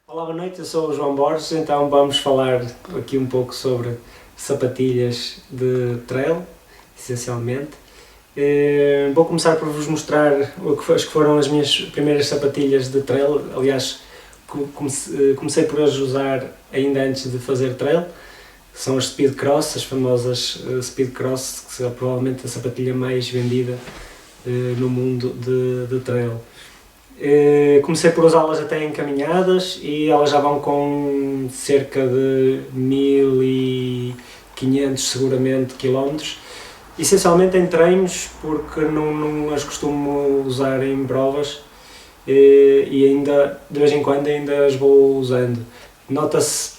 Olá, boa noite, eu sou o João Borges, então vamos falar aqui um pouco sobre sapatilhas de trail, essencialmente. Vou começar por vos mostrar as que foram as minhas primeiras sapatilhas de trail. Aliás, comecei por as usar ainda antes de fazer trail. São as Speed Cross, as famosas Speed Cross, que são provavelmente a sapatilha mais vendida no mundo de trail. Comecei por usá-las até encaminhadas e elas já vão com cerca de 1500 seguramente quilómetros, essencialmente em treinos, porque não as costumo usar em provas e ainda de vez em quando ainda as vou usando. Nota-se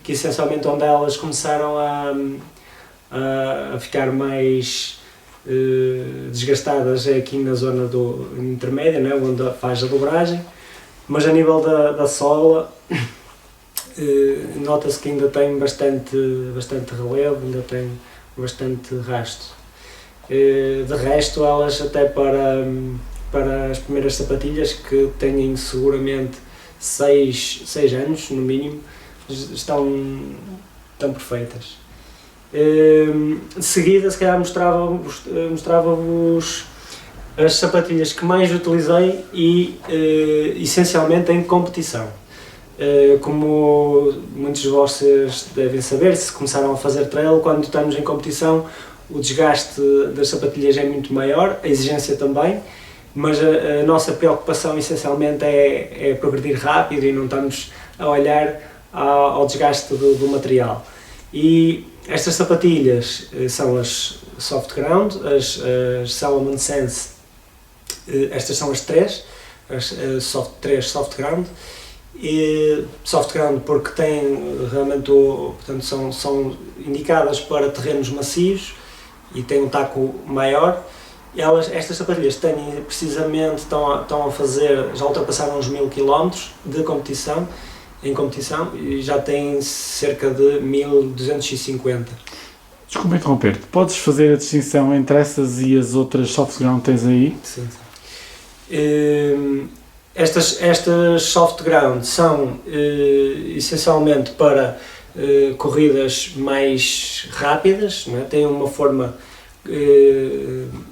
que essencialmente onde elas começaram a ficar mais desgastadas é aqui na zona do intermédia, né, onde faz a dobragem, mas a nível da sola nota-se que ainda tem bastante relevo, ainda tem bastante rasto. De resto, elas até para as primeiras sapatilhas, que têm seguramente 6 anos no mínimo, estão perfeitas. De seguida, se calhar mostrava-vos as sapatilhas que mais utilizei e essencialmente em competição. Como muitos de vocês devem saber, se começaram a fazer trail, quando estamos em competição o desgaste das sapatilhas é muito maior, a exigência também, mas a nossa preocupação essencialmente é progredir rápido e não estamos a olhar ao desgaste do material. E estas sapatilhas são as Soft Ground, as Salomon Sense, estas são as três Soft Ground. E Soft Ground porque têm realmente portanto são indicadas para terrenos macios e têm um taco maior. Estas sapatilhas têm precisamente, estão a fazer, já ultrapassaram os 1000 km de competição, em competição, e já têm cerca de 1250. Desculpa interromper-te, podes fazer a distinção entre essas e as outras soft ground que tens aí? Sim. Estas soft ground são essencialmente para corridas mais rápidas, não é? Têm uma forma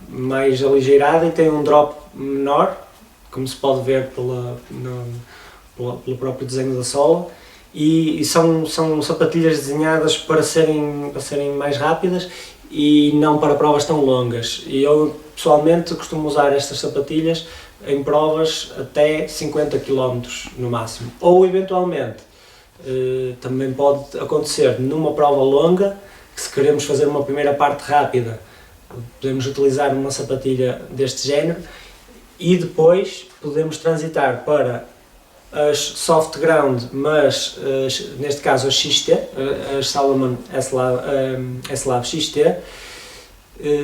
mais aligeirada e têm um drop menor, como se pode ver pelo próprio desenho da sola, e são sapatilhas desenhadas para serem mais rápidas e não para provas tão longas. E eu pessoalmente costumo usar estas sapatilhas em provas até 50 km no máximo, ou eventualmente também pode acontecer numa prova longa, que se queremos fazer uma primeira parte rápida, podemos utilizar uma sapatilha deste género e depois podemos transitar para as Soft Ground, mas neste caso as XT, as Salomon S-Lab XT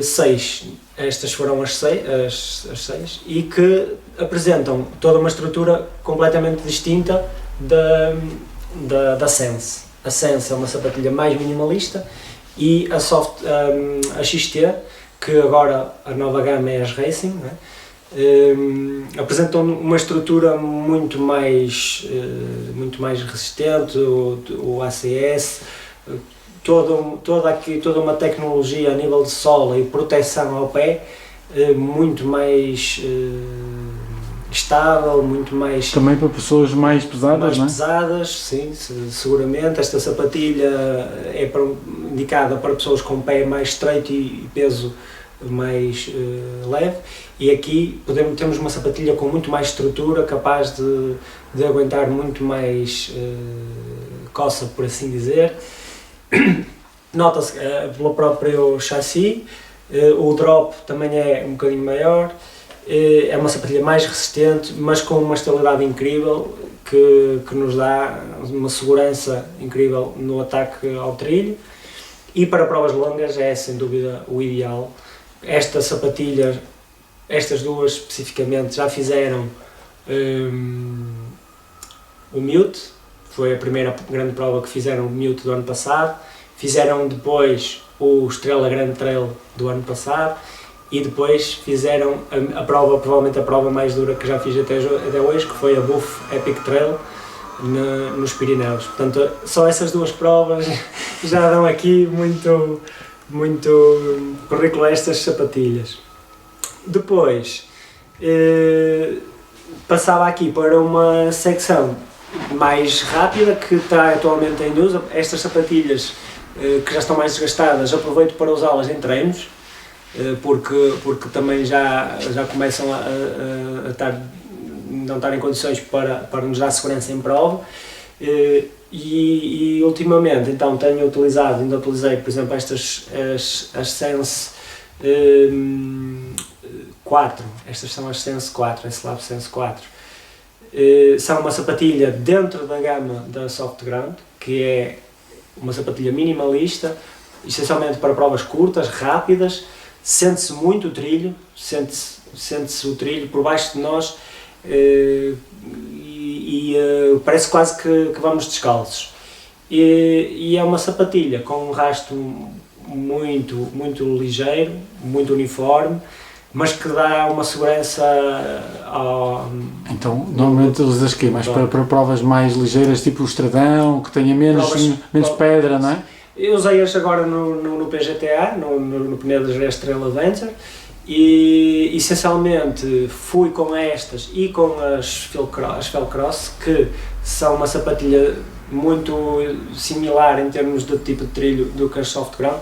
6, estas foram as 6 e que apresentam toda uma estrutura completamente distinta da Sense. A Sense é uma sapatilha mais minimalista e a XT, que agora a nova gama é as Racing, né? Apresentam uma estrutura muito mais resistente, o ACS, toda uma tecnologia a nível de sola e proteção ao pé muito mais estável, muito mais... Também para pessoas mais pesadas, não é? pesadas, sim, seguramente. Esta sapatilha é indicada para pessoas com pé mais estreito e peso mais leve, e aqui temos uma sapatilha com muito mais estrutura, capaz de aguentar muito mais coça, por assim dizer. Nota-se pelo próprio chassi, o drop também é um bocadinho maior, é uma sapatilha mais resistente, mas com uma estabilidade incrível, que nos dá uma segurança incrível no ataque ao trilho, e para provas longas é sem dúvida o ideal. Esta sapatilha, estas duas especificamente, já fizeram o Mute, foi a primeira grande prova que fizeram o Mute do ano passado, fizeram depois o Estrela Grande Trail do ano passado e depois fizeram a prova, provavelmente a prova mais dura que já fiz até hoje, que foi a Buff Epic Trail, nos Pirineus. Portanto, só essas duas provas já dão aqui muito currículo a estas sapatilhas. Depois, passava aqui para uma secção mais rápida que está atualmente em uso. Estas sapatilhas que já estão mais desgastadas, aproveito para usá-las em treinos, porque também já começam a não estar em condições para nos dar segurança em prova. E ultimamente então ainda utilizei, por exemplo, as Sense 4, estas são as Sense 4, as Slab Sense 4. São uma sapatilha dentro da gama da Soft Ground, que é uma sapatilha minimalista, essencialmente para provas curtas, rápidas. Sente-se muito o trilho, sente-se o trilho por baixo de nós, parece quase que vamos descalços. E é uma sapatilha com um rasto muito ligeiro, muito uniforme, mas que dá uma segurança ao... Então, normalmente usas aqui mais para provas mais ligeiras, tipo o estradão, que tenha menos pedra, não é? Eu usei-as agora no PGTA, no pneu da Estrela Adventure, e essencialmente fui com estas e com as Velcross, que são uma sapatilha muito similar em termos de tipo de trilho do que as Soft Ground.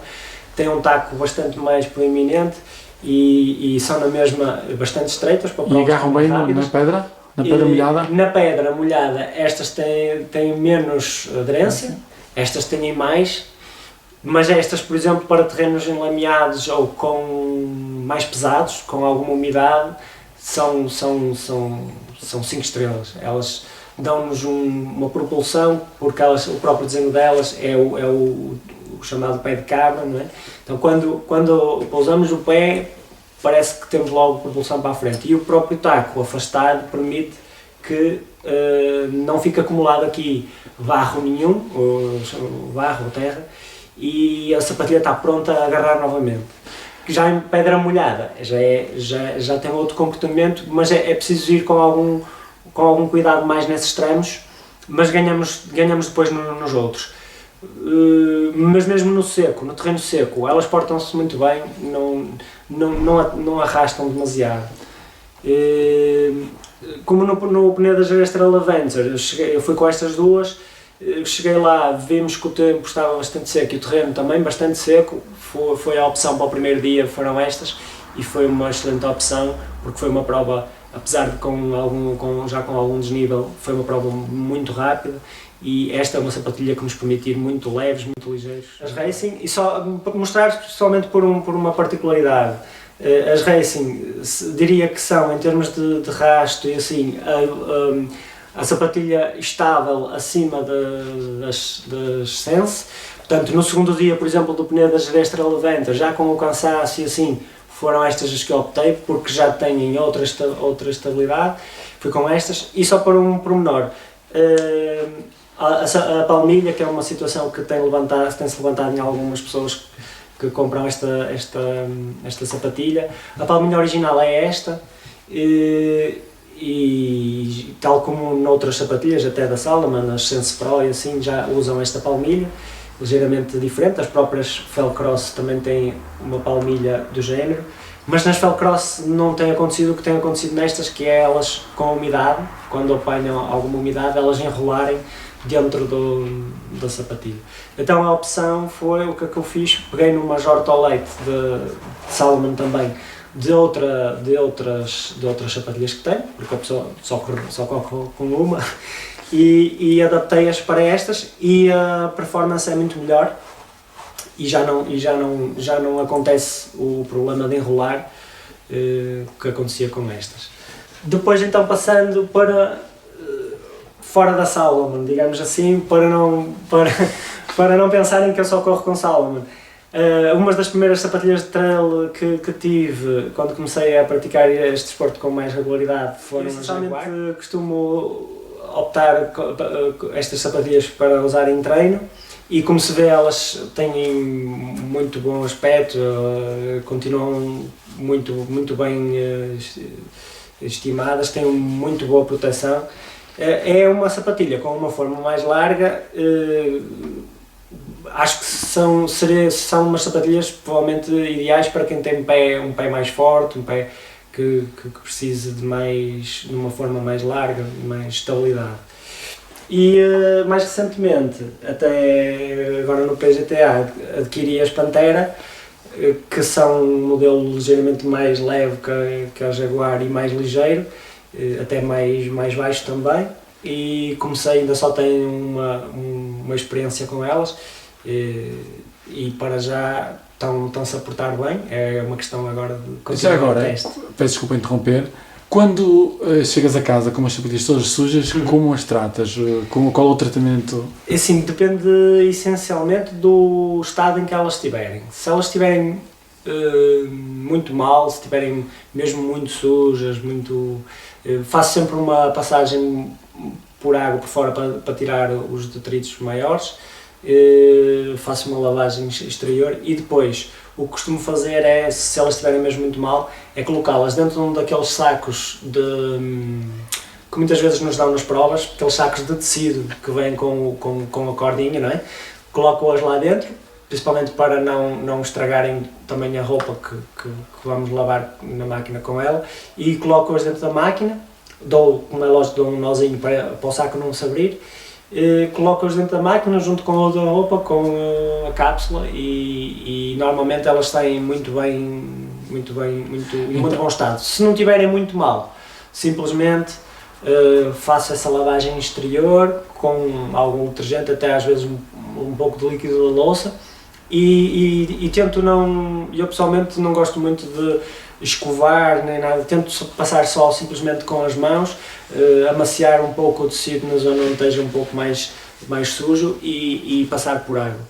Tem um taco bastante mais proeminente e são na mesma bastante estreitas. Para e agarram bem na pedra? Na pedra molhada? Na pedra molhada estas têm menos aderência, estas têm mais, mas estas, por exemplo, para terrenos enlameados ou mais pesados, com alguma umidade, são 5 estrelas. Elas dão-nos uma propulsão, porque o próprio desenho delas é o chamado pé de cabra, não é? Então quando pousamos o pé, parece que temos logo propulsão para a frente, e o próprio taco afastado permite que não fique acumulado aqui barro nenhum, barro ou terra, e a sapatilha está pronta a agarrar novamente. Já em pedra molhada já tem outro comportamento, mas é preciso ir com algum cuidado mais nesses tramos, mas ganhamos depois nos outros. Mas mesmo no terreno seco, elas portam-se muito bem, não arrastam demasiado. Como no pneu da Estrela Adventure, eu fui com estas duas. Cheguei lá, vimos que o tempo estava bastante seco e o terreno também bastante seco. Foi a opção para o primeiro dia, foram estas, e foi uma excelente opção, porque foi uma prova, apesar de já com algum desnível, foi uma prova muito rápida, e esta é uma sapatilha que nos permite ir muito leves, muito ligeiros. As Racing, e só mostrar somente por uma particularidade, as Racing diria que são, em termos de rasto e assim, a sapatilha estável acima das Sense. Portanto, no segundo dia, por exemplo, do pneu da Estrela Adventure, já com o cansaço e assim, foram estas as que eu optei, porque já têm outra estabilidade. Fui com estas. E só para um pormenor, a palmilha, que é uma situação que tem-se levantado em algumas pessoas que compram esta sapatilha. A palmilha original é esta, e tal como noutras sapatilhas, até da Salomon, as Sense Pro e assim, já usam esta palmilha, ligeiramente diferente. As próprias Velcross também têm uma palmilha do género, mas nas Velcross não tem acontecido o que tem acontecido nestas, que é elas com a umidade, quando apanham alguma umidade, elas enrolarem dentro da sapatilha. Então a opção foi, o que é que eu fiz? Peguei numa Jortolete de Salomon também, de outras sapatilhas que tenho, porque a pessoa só corre com uma, e adaptei-as para estas, e a performance é muito melhor, e já não acontece o problema de enrolar que acontecia com estas. Depois, então, passando para fora da Salomon, digamos assim, para não pensarem que eu só corro com Salomon. Uma das primeiras sapatilhas de trail que tive quando comecei a praticar este desporto com mais regularidade foram as Jaguar. Costumo optar estas sapatilhas para usar em treino, e como se vê, elas têm muito bom aspecto, continuam muito bem estimadas, têm muito boa proteção, É uma sapatilha com uma forma mais larga, acho que são umas sapatilhas provavelmente ideais para quem tem um pé mais forte, um pé que precise de uma forma mais larga, mais estabilidade. E mais recentemente, até agora no PGTA, adquiri as Pantera, que são um modelo ligeiramente mais leve que a Jaguar e mais ligeiro, até mais baixo também, e comecei, ainda só tenho uma experiência com elas, e para já estão-se a portar bem, é uma questão agora de continuar o teste. Peço desculpa interromper, quando chegas a casa com umas sapatilhas todas sujas, como as tratas? Qual é o tratamento? Assim, depende essencialmente do estado em que elas estiverem. Se elas estiverem muito mal, se estiverem mesmo muito sujas, faço sempre uma passagem por água por fora para tirar os detritos maiores, faço uma lavagem exterior e depois o que costumo fazer é, se elas estiverem mesmo muito mal, é colocá-las dentro de um daqueles sacos que muitas vezes nos dão nas provas, aqueles sacos de tecido que vêm com a cordinha, não é? Coloco-as lá dentro, principalmente para não estragarem também a roupa que vamos lavar na máquina com ela, e coloco-as dentro da máquina, como é lógico, dou um nozinho para o saco não se abrir, coloco-as dentro da máquina junto com a outra roupa, com a cápsula, e normalmente elas saem muito em muito bom estado. Se não estiverem muito mal, simplesmente faço essa lavagem exterior com algum detergente, até às vezes um pouco de líquido da louça, e tento eu pessoalmente não gosto muito de escovar nem nada, tento passar só simplesmente com as mãos, amaciar um pouco o tecido na zona onde esteja um pouco mais sujo e passar por água.